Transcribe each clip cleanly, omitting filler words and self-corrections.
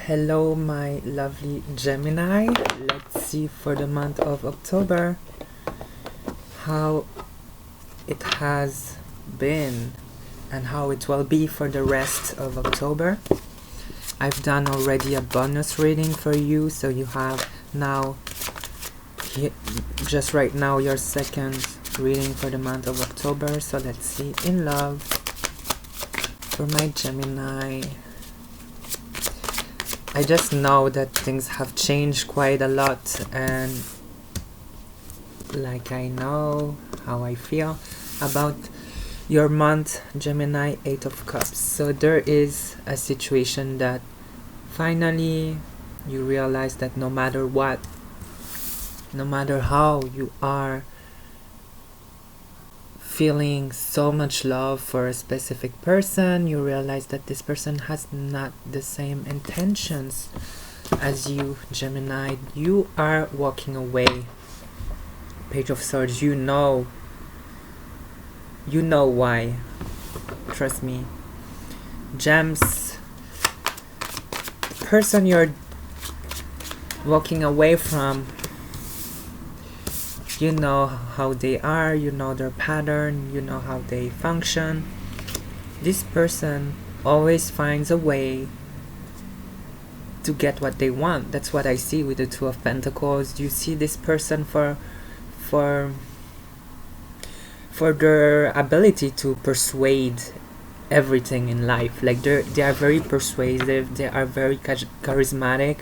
Hello, my lovely Gemini. Let's see for the month of October how it has been and how it will be for the rest of October. I've done already a bonus reading for you, so you have now just right now your second reading for the month of October. So let's see. In love for my Gemini, I just know that things have changed quite a lot, and like I know how I feel about your month, Gemini, 8 of Cups. So there is a situation that finally you realize that no matter what, no matter how you are feeling so much love for a specific person, you realize that this person has not the same intentions as you, Gemini. You are walking away. Page of Swords, you know why. Trust me. Gems, person you're walking away from, you know how they are, you know their pattern, you know how they function. This person always finds a way to get what they want. That's what I see with the Two of Pentacles. You see this person for their ability to persuade everything in life. Like they are very persuasive, they are very charismatic.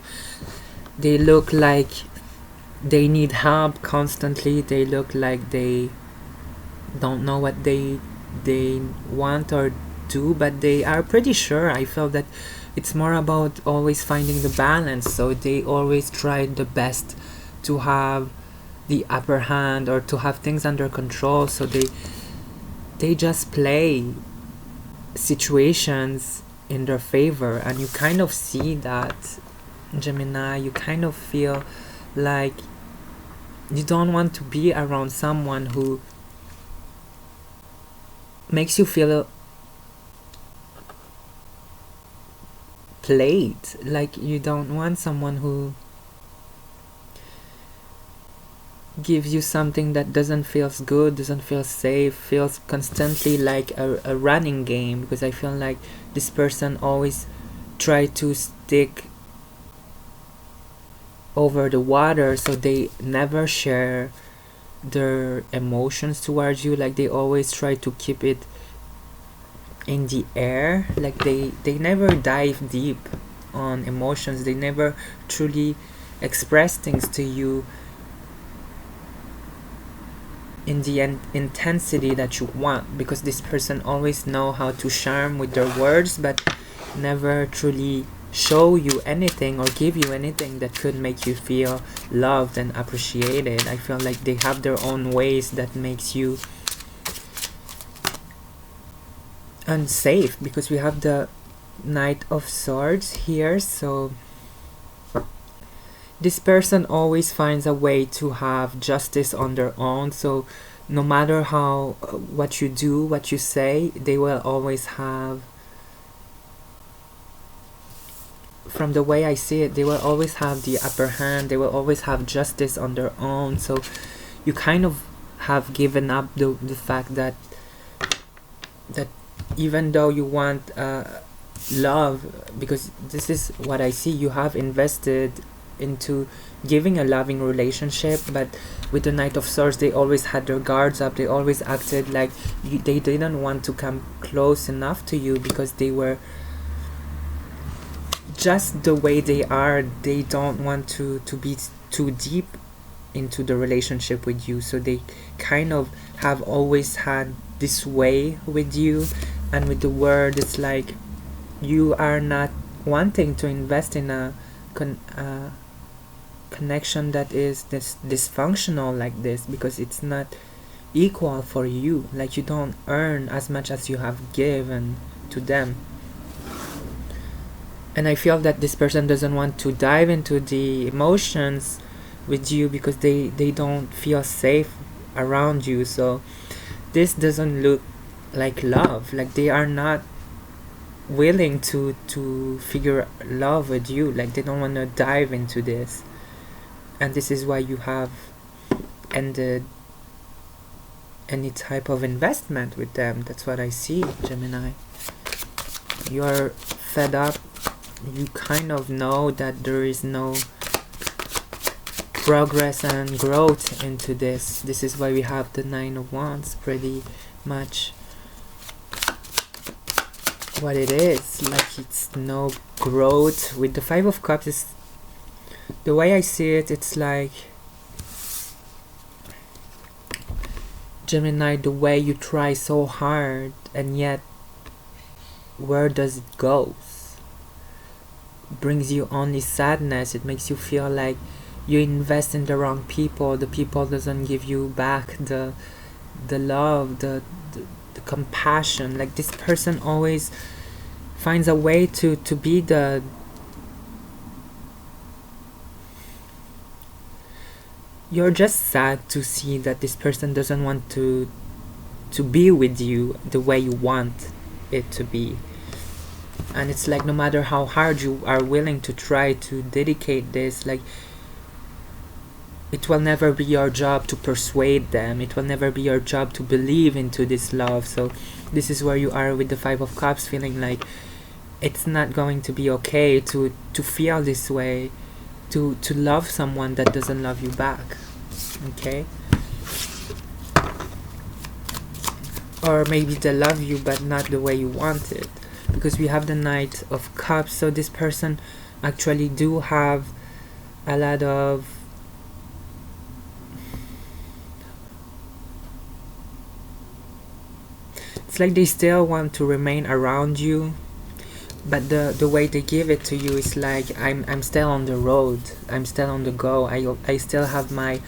They look like they need help constantly. They look like they don't know what they want or do, but they are pretty sure. I feel that it's more about always finding the balance. So they always try the best to have the upper hand or to have things under control. So they just play situations in their favor, and you kind of see that, Gemini. You kind of feel like you don't want to be around someone who makes you feel played. Like you don't want someone who gives you something that doesn't feel good, doesn't feel safe, feels constantly like a running game. Because I feel like this person always try to stick over the water, so they never share their emotions towards you. Like they always try to keep it in the air. Like they never dive deep on emotions. They never truly express things to you in the intensity that you want, because this person always know how to charm with their words, but never truly show you anything or give you anything that could make you feel loved and appreciated. I feel like they have their own ways that makes you unsafe, because we have the Knight of Swords here. So this person always finds a way to have justice on their own. So no matter how what you do, what you say, they will always have, from the way I see it, they will always have the upper hand. They will always have justice on their own. So you kind of have given up the fact that even though you want love, because this is what I see, you have invested into giving a loving relationship, but with the Knight of Swords, they always had their guards up. They always acted like they didn't want to come close enough to you, because they were just the way they are. They don't want to be too deep into the relationship with you. So they kind of have always had this way with you. And with the word, it's like you are not wanting to invest in a connection that is dysfunctional like this, because it's not equal for you. Like you don't earn as much as you have given to them. And I feel that this person doesn't want to dive into the emotions with you, because they don't feel safe around you. So this doesn't look like love. Like they are not willing to figure love with you, like they don't want to dive into this. And this is why you have ended any type of investment with them. That's what I see, Gemini. You're fed up. You kind of know that there is no progress and growth into this. This is why we have the Nine of Wands, pretty much what it is. Like, it's no growth. With the Five of Cups, is the way I see it, it's like, Gemini, the way you try so hard and yet where does it go? Brings you only sadness. It makes you feel like you invest in the wrong people. The people doesn't give you back the love, the compassion. Like, this person always finds a way to be the you're just sad to see that this person doesn't want to be with you the way you want it to be. And it's like, no matter how hard you are willing to try to dedicate this, like, it will never be your job to persuade them. It will never be your job to believe into this love. So this is where you are with the Five of Cups, feeling like it's not going to be okay to feel this way, to love someone that doesn't love you back. Okay? Or maybe they love you but not the way you want it, because we have the Knight of Cups. So this person actually do have a lot of it's like they still want to remain around you, but the way they give it to you is like, I'm still on the road, I'm still on the go, I still have my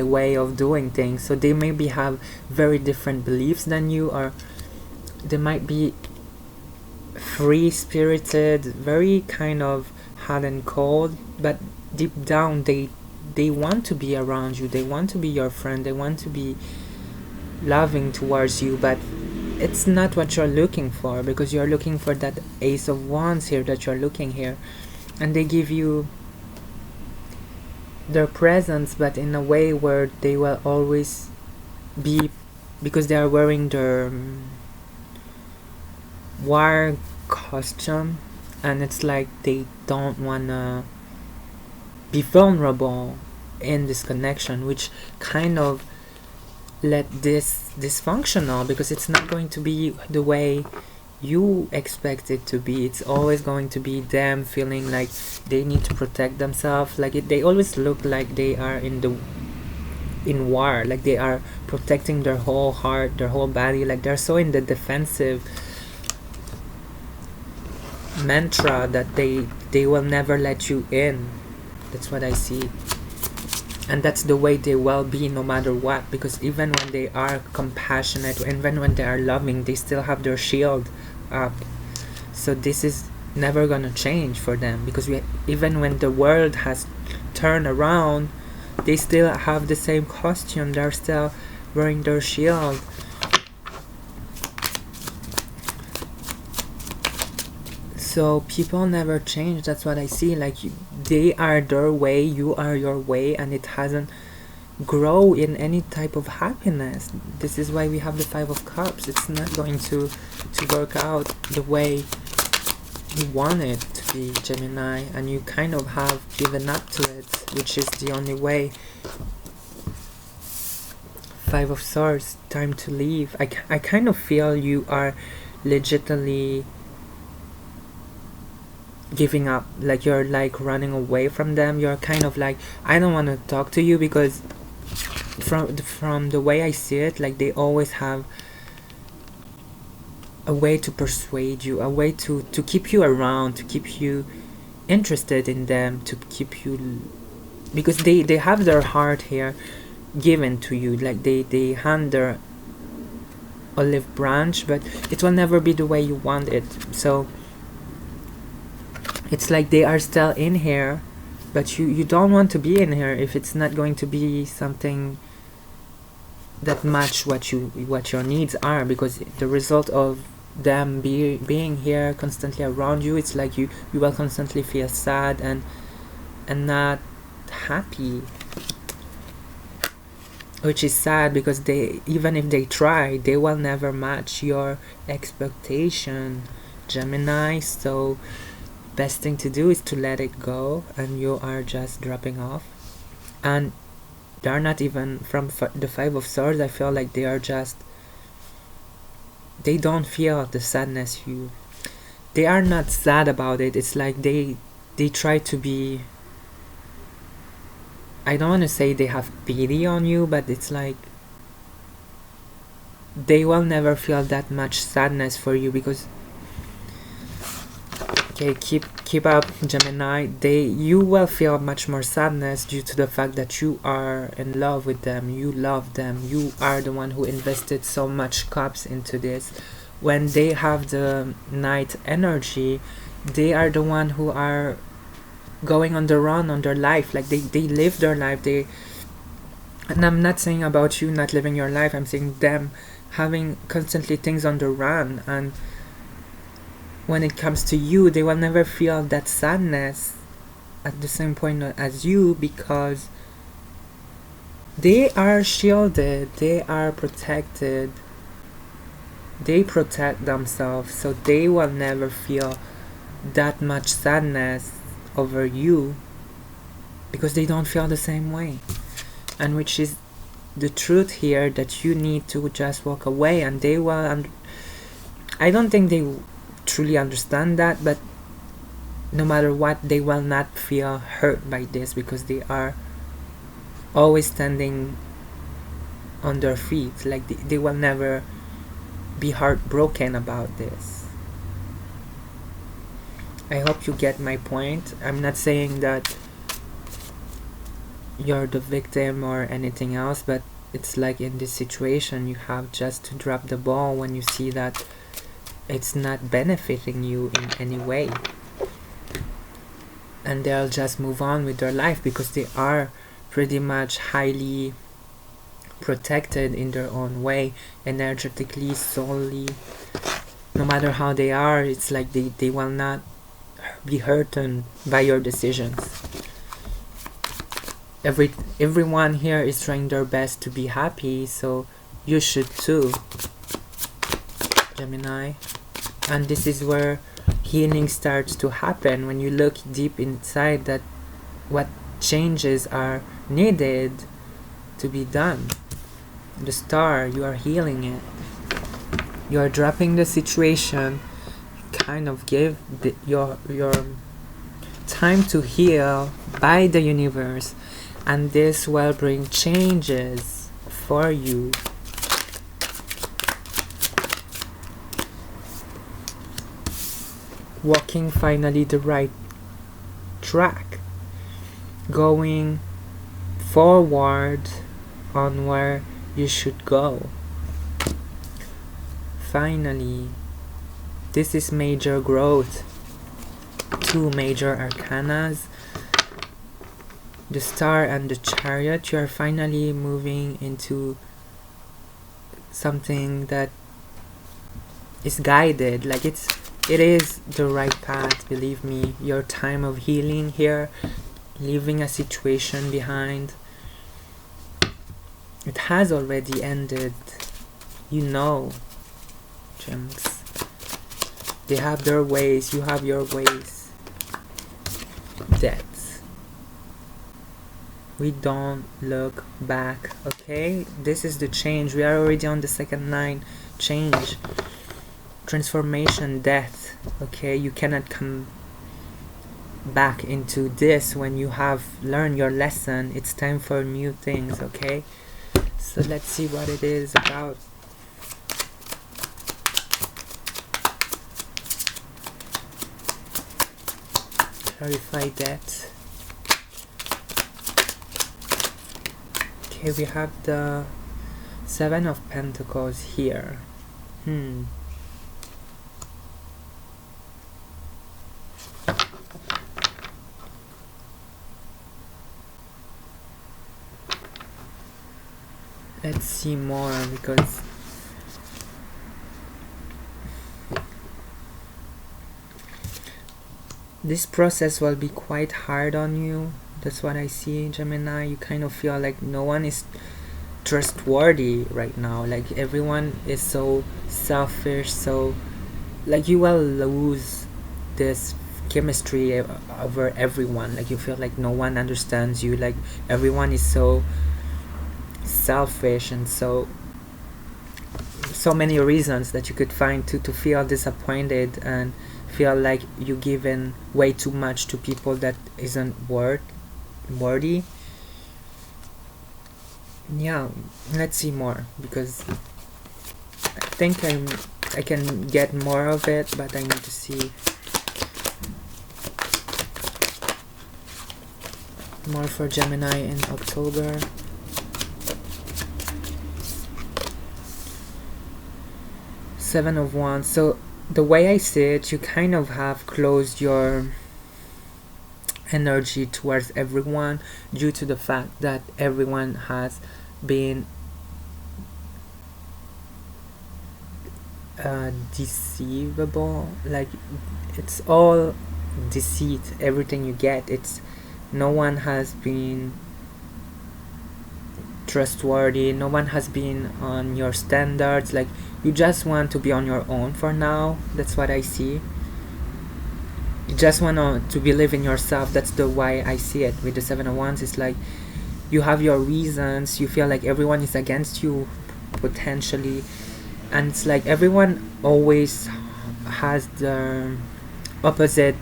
way of doing things. So they maybe have very different beliefs than you, or they might be free spirited, very kind of hot and cold, but deep down they want to be around you, they want to be your friend, they want to be loving towards you, but it's not what you're looking for, because you're looking for that Ace of Wands here that you're looking here. And they give you their presence, but in a way where they will always be, because they are wearing their war costume, and it's like they don't wanna be vulnerable in this connection, which kind of let this dysfunctional, because it's not going to be the way you expect it to be. It's always going to be them feeling like they need to protect themselves, like they always look like they are in war, like they are protecting their whole heart, their whole body, like they're so in the defensive mantra that they will never let you in. That's what I see. And that's the way they will be no matter what, because even when they are compassionate, even when they are loving, they still have their shield up. So this is never gonna change for them, because even when the world has turned around, they still have the same costume, they're still wearing their shield. So people never change. That's what I see. Like, they are their way, you are your way, and it hasn't grow in any type of happiness. This is why we have the Five of Cups. It's not going to work out the way you want it to be, Gemini, and you kind of have given up to it, which is the only way. Five of Swords, time to leave. I kind of feel you are legitimately giving up, like you're like running away from them. You're kind of like, I don't want to talk to you, because from the way I see it, like they always have a way to persuade you, a way to keep you around, to keep you interested in them, to keep you, because they have their heart here given to you, like they hand their olive branch, but it will never be the way you want it. So it's like they are still in here, but you don't want to be in here if it's not going to be something that match what your needs are, because the result of them being here constantly around you, it's like you will constantly feel sad and not happy, which is sad because they, even if they try, they will never match your expectation, Gemini. So best thing to do is to let it go, and you are just dropping off. And they're not even from the Five of Swords. I feel like they are just, they don't feel the sadness they are not sad about it. It's like they try to be, I don't want to say they have pity on you, but it's like they will never feel that much sadness for you because, okay, keep up, Gemini. You will feel much more sadness due to the fact that you are in love with them, you love them, you are the one who invested so much cups into this. When they have the Knight energy, they are the one who are going on the run on their life. Like they live their life. And I'm not saying about you not living your life, I'm saying them having constantly things on the run, and when it comes to you, they will never feel that sadness at the same point as you, because they are shielded, they are protected, they protect themselves, so they will never feel that much sadness over you because they don't feel the same way. And which is the truth here, that you need to just walk away, and they will I don't think they truly understand that, but no matter what, they will not feel hurt by this because they are always standing on their feet. Like they will never be heartbroken about this. I hope you get my point. I'm not saying that you're the victim or anything else, but it's like in this situation you have just to drop the ball when you see that it's not benefiting you in any way, and they'll just move on with their life because they are pretty much highly protected in their own way, energetically, solely. No matter how they are, it's like they will not be hurt by your decisions. Everyone here is trying their best to be happy, so you should too, Gemini. And this is where healing starts to happen, when you look deep inside that what changes are needed to be done. The star, you are healing it. You are dropping the situation, kind of give your time to heal by the universe, and this will bring changes for you. Walking finally the right track, going forward on where you should go. Finally, this is major growth. 2 major arcanas, the star and the chariot. You are finally moving into something that is guided, like it is the right path. Believe me, your time of healing here, leaving a situation behind, it has already ended. You know, gems, they have their ways, you have your ways. Death, we don't look back. Okay, this is the change. We are already on the second line. Change, transformation, death. Okay, you cannot come back into this when you have learned your lesson. It's time for new things. Okay, so let's see what it is about. Clarify that. Okay, we have the 7 of Pentacles here. Let's see more, because this process will be quite hard on you. That's what I see, Gemini. You kind of feel like no one is trustworthy right now. Like everyone is so selfish, so like you will lose this chemistry over everyone. Like you feel like no one understands you. Like everyone is so selfish, and so many reasons that you could find to feel disappointed and feel like you given way too much to people that isn't worthy. Yeah, let's see more, because I think I can get more of it, but I need to see more for Gemini in October. Seven of Wands. So the way I see it, you kind of have closed your energy towards everyone due to the fact that everyone has been deceivable. Like it's all deceit. Everything you get, it's no one has been trustworthy, no one has been on your standards. Like you just want to be on your own for now. That's what I see. You just want to believe in yourself. That's the way I see it with the Seven of Wands. It's like you have your reasons, you feel like everyone is against you potentially, and it's like everyone always has the opposite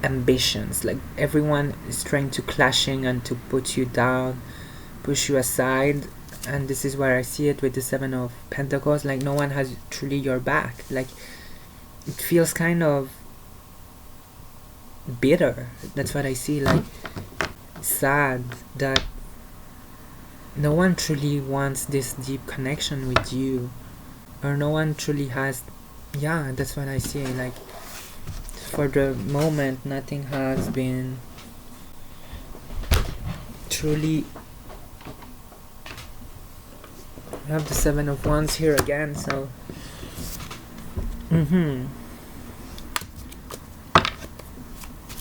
ambitions. Like everyone is trying to clashing and to put you down, push you aside. And this is where I see it with the Seven of Pentacles. Like no one has truly your back. Like it feels kind of bitter. That's what I see. Like sad that no one truly wants this deep connection with you, or no one truly has. Yeah, that's what I see. Like for the moment, nothing has been truly. I have the Seven of Wands here again, so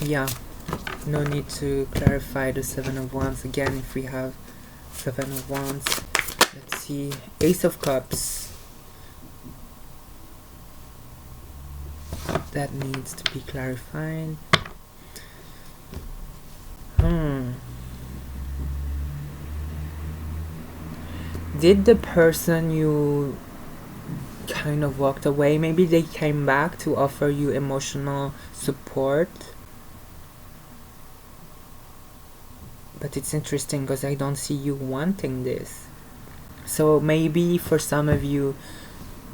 yeah, no need to clarify the Seven of Wands again if we have Seven of Wands. Let's see, Ace of Cups. That needs to be clarified. Did the person you kind of walked away, maybe they came back to offer you emotional support? But it's interesting because I don't see you wanting this. So maybe for some of you,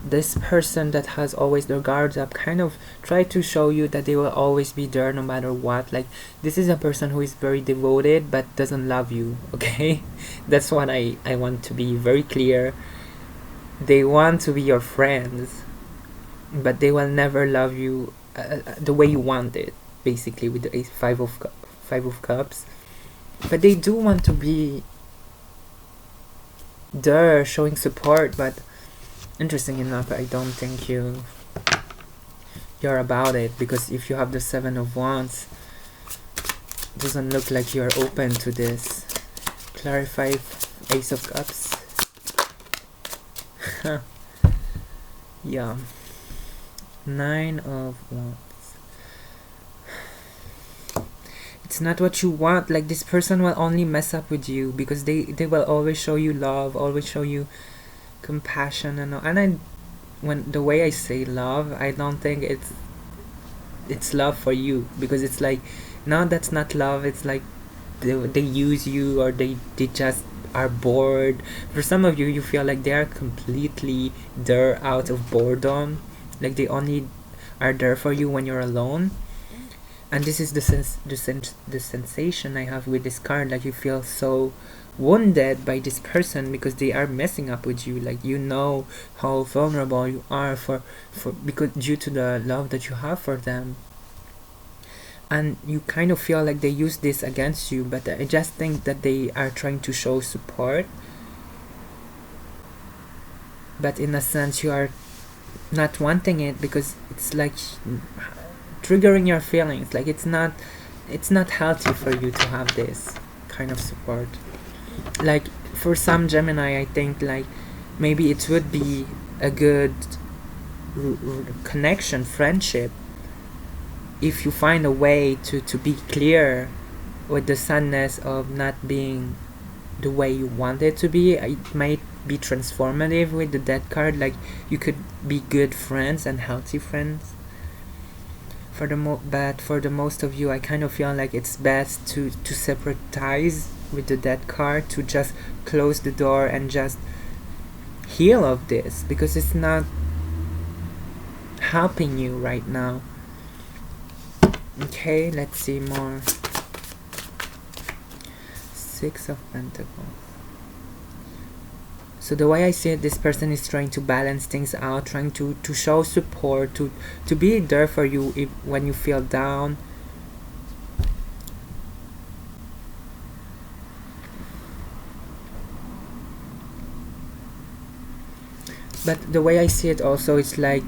this person that has always their guards up kind of try to show you that they will always be there no matter what. Like this is a person who is very devoted but doesn't love you, okay? That's what I want to be very clear. They want to be your friends, but they will never love you the way you want it, basically, with the Five of Cups. But they do want to be there showing support, but interesting enough, I don't think you're about it, because if you have the Seven of Wands, it doesn't look like you're open to this. Clarify Ace of Cups. Yeah. Nine of Wands. It's not what you want. Like this person will only mess up with you because they will always show you love, always show you compassion and all. And when the way I say love, I don't think it's love for you, because it's like, no, that's not love. It's like they use you, or they just are bored. For some of you, you feel like they are completely there out of boredom, like they only are there for you when you're alone. And this is the sensation I have with this card. Like you feel so wounded by this person because they are messing up with you. Like you know how vulnerable you are for because due to the love that you have for them, and you kind of feel like they use this against you. But I just think that they are trying to show support, but in a sense you are not wanting it, because it's like triggering your feelings. Like it's not healthy for you to have this kind of support. Like for some Gemini, I think like maybe it would be a good connection, friendship, if you find a way to be clear with the sadness of not being the way you want it to be. It might be transformative with the death card, like you could be good friends and healthy friends. But for the most of you, I kind of feel like it's best to separate ties with the death card, to just close the door and just heal of this, because it's not helping you right now. Okay, let's see more. Six of Pentacles. So the way I see it, this person is trying to balance things out, trying to show support, to be there for you when you feel down. But the way I see it also, it's like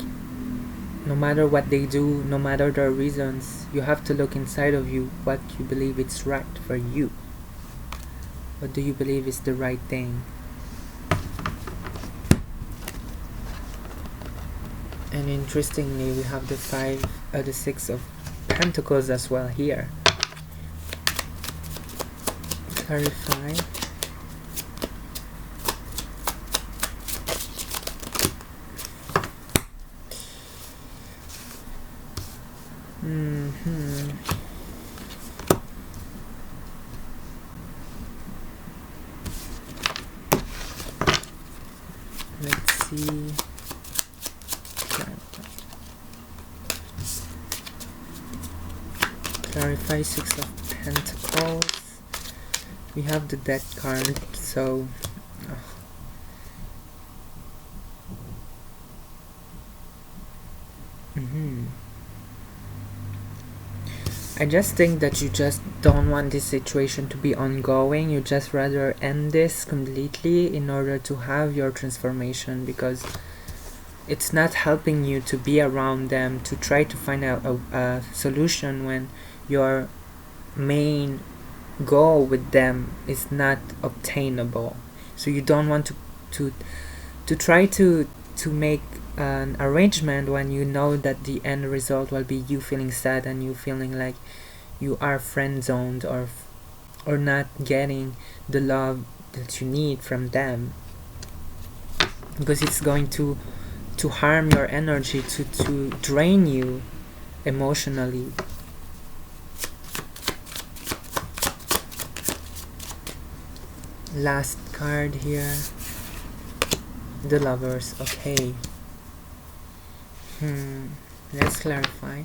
no matter what they do, no matter their reasons, you have to look inside of you what you believe is right for you. What do you believe is the right thing? And interestingly, we have the Six of Pentacles as well here. Clarify. Let's see. Clarify Six of Pentacles. We have the Death card, so I just think that you just don't want this situation to be ongoing. You just rather end this completely in order to have your transformation, because it's not helping you to be around them, to try to find out a solution when your main goal with them is not obtainable. So you don't want to try to make an arrangement when you know that the end result will be you feeling sad and you feeling like you are friend zoned or not getting the love that you need from them, because it's going to harm your energy, to drain you emotionally. Last card here, the Lovers. Okay. Let's clarify.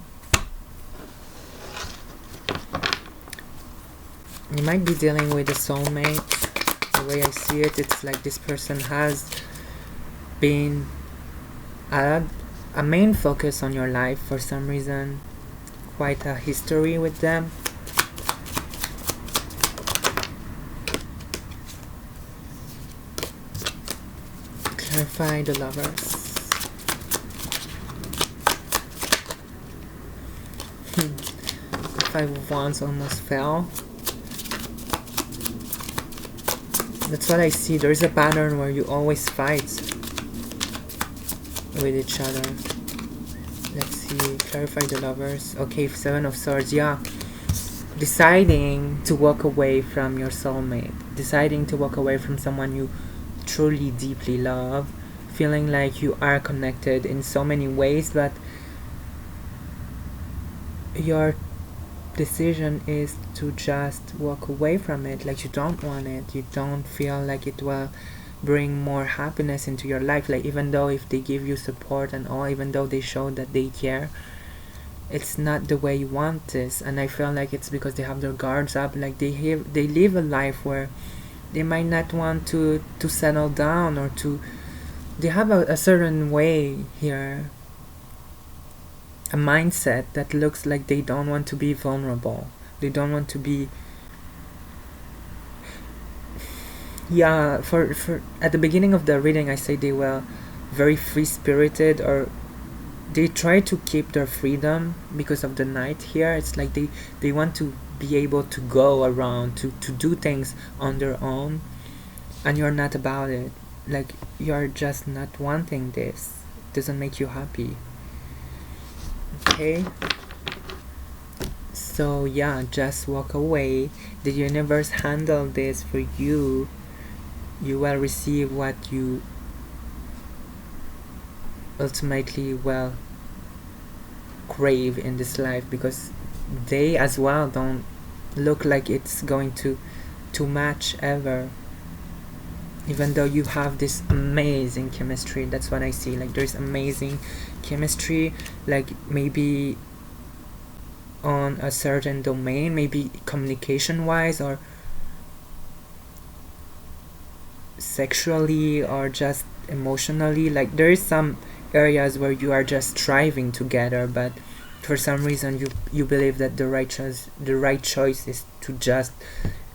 You might be dealing with a soulmate. The way I see it, it's like this person has been a main focus on your life for some reason. Quite a history with them. Clarify the Lovers. Five of Wands almost fell. That's what I see. There's a pattern where you always fight with each other. Let's see. Clarify the Lovers. Okay, Seven of Swords. Yeah. Deciding to walk away from your soulmate. Deciding to walk away from someone you truly deeply love. Feeling like you are connected in so many ways, but your decision is to just walk away from it. Like you don't want it. You don't feel like it will bring more happiness into your life. Like even though if they give you support and all, even though they show that they care, it's not the way you want this. And I feel like it's because they have their guards up. Like they live a life where they might not want to settle down, or they have a certain way here, a mindset that looks like they don't want to be vulnerable. They don't want to be, yeah, for at the beginning of the reading I say they were very free-spirited, or they try to keep their freedom because of the night here. It's like they want to be able to go around to do things on their own, and you're not about it. Like, you're just not wanting this. It doesn't make you happy. Okay, so yeah, just walk away. The universe handle this for you. You will receive what you ultimately crave in this life, because they as well don't look like it's going to match ever, even though you have this amazing chemistry. That's what I see. Like, there's amazing chemistry, like maybe on a certain domain, maybe communication wise, or sexually, or just emotionally. Like, there is some areas where you are just striving together, but for some reason you believe that the right choice is to just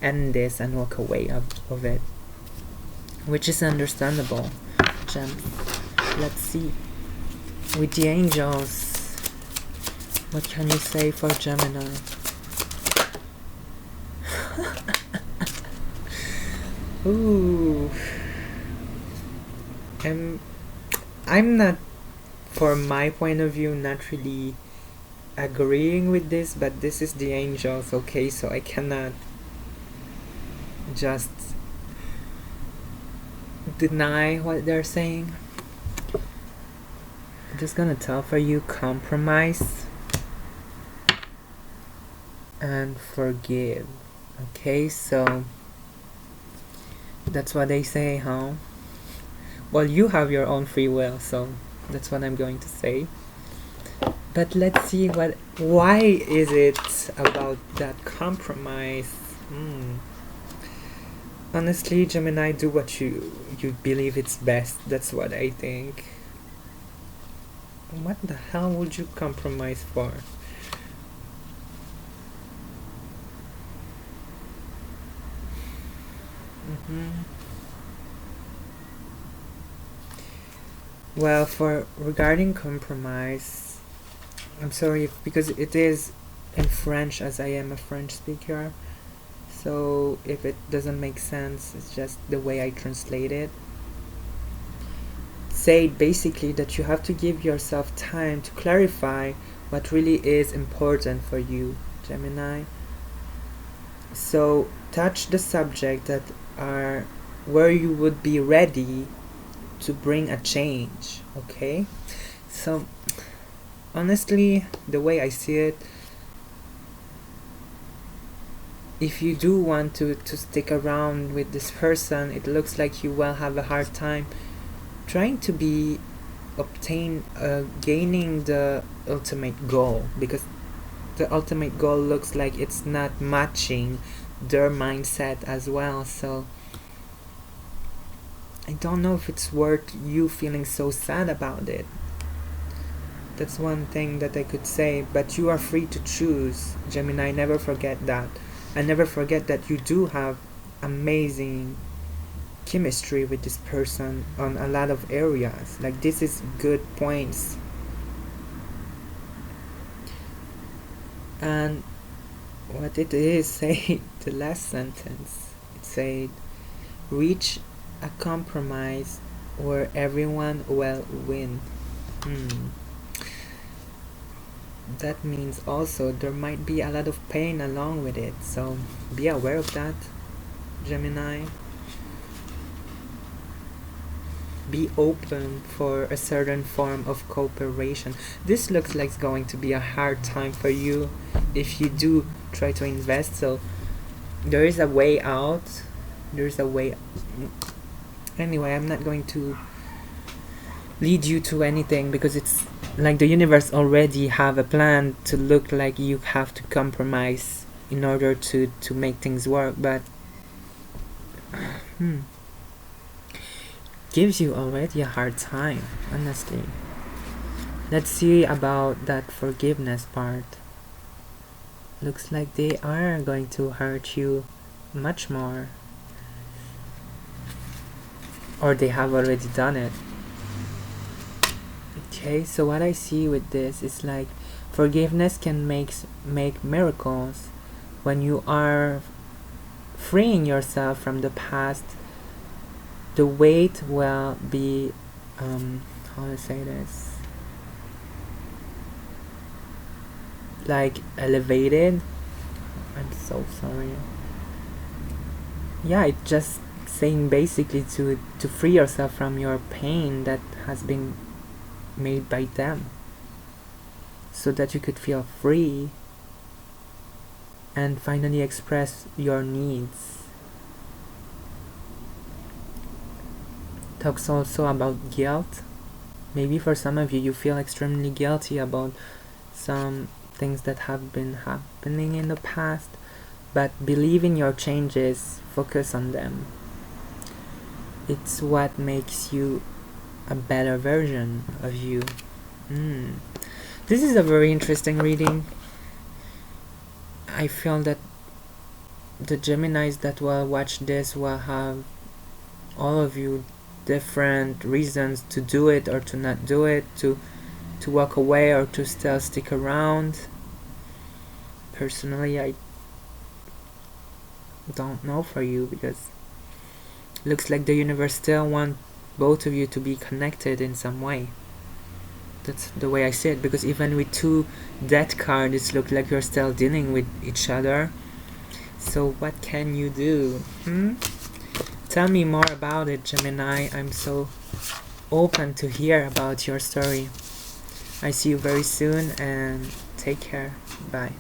end this and walk away of it, which is understandable. Gem, let's see with the angels, what can you say for Gemini? Ooh, I'm not, for my point of view, not really agreeing with this, but this is the angels, okay? So I cannot just deny what they're saying. I'm just gonna tell for you, compromise and forgive. Okay, so that's what they say, huh? Well, you have your own free will, so that's what I'm going to say. But let's see why is it about that compromise? Honestly, Gemini, do what you believe it's best. That's what I think. What the hell would you compromise for? Well, for regarding compromise, I'm sorry because it is in French, as I am a French speaker. So if it doesn't make sense, it's just the way I translate it. Say basically that you have to give yourself time to clarify what really is important for you, Gemini. So touch the subject that are where you would be ready to bring a change, okay? So honestly, the way I see it, if you do want to stick around with this person, it looks like you will have a hard time trying to gaining the ultimate goal, because the ultimate goal looks like it's not matching their mindset as well. So I don't know if it's worth you feeling so sad about it. That's one thing that I could say, but you are free to choose, Gemini. Never forget that. And never forget that you do have amazing chemistry with this person on a lot of areas. Like, this is good points. And what it is, say the last sentence, it said, reach a compromise where everyone will win. That means also there might be a lot of pain along with it, so be aware of that, Gemini. Be open for a certain form of cooperation. This looks like it's going to be a hard time for you if you do try to invest, so there is a way out. There's a way. Anyway, I'm not going to lead you to anything, because it's like the universe already have a plan to look like you have to compromise in order to make things work, but gives you already a hard time, honestly. Let's see about that forgiveness part. Looks like they are going to hurt you much more, or they have already done it. Okay, so what I see with this is like forgiveness can make miracles. When you are freeing yourself from the past, the weight will be how to say this, like elevated. I'm so sorry. Yeah, it's just saying basically to free yourself from your pain that has been made by them, so that you could feel free and finally express your needs. Talks also about guilt. Maybe for some of you, you feel extremely guilty about some things that have been happening in the past, but believe in your changes, focus on them. It's what makes you a better version of you. This is a very interesting reading. I feel that the Geminis that will watch this will have, all of you, different reasons to do it or to not do it, to walk away or to still stick around. Personally, I don't know for you, because it looks like the universe still wants both of you to be connected in some way. That's the way I see it, because even with 2 death cards, it looks like you're still dealing with each other. So what can you do? Tell me more about it, Gemini. I'm so open to hear about your story. I see you very soon, and take care. Bye.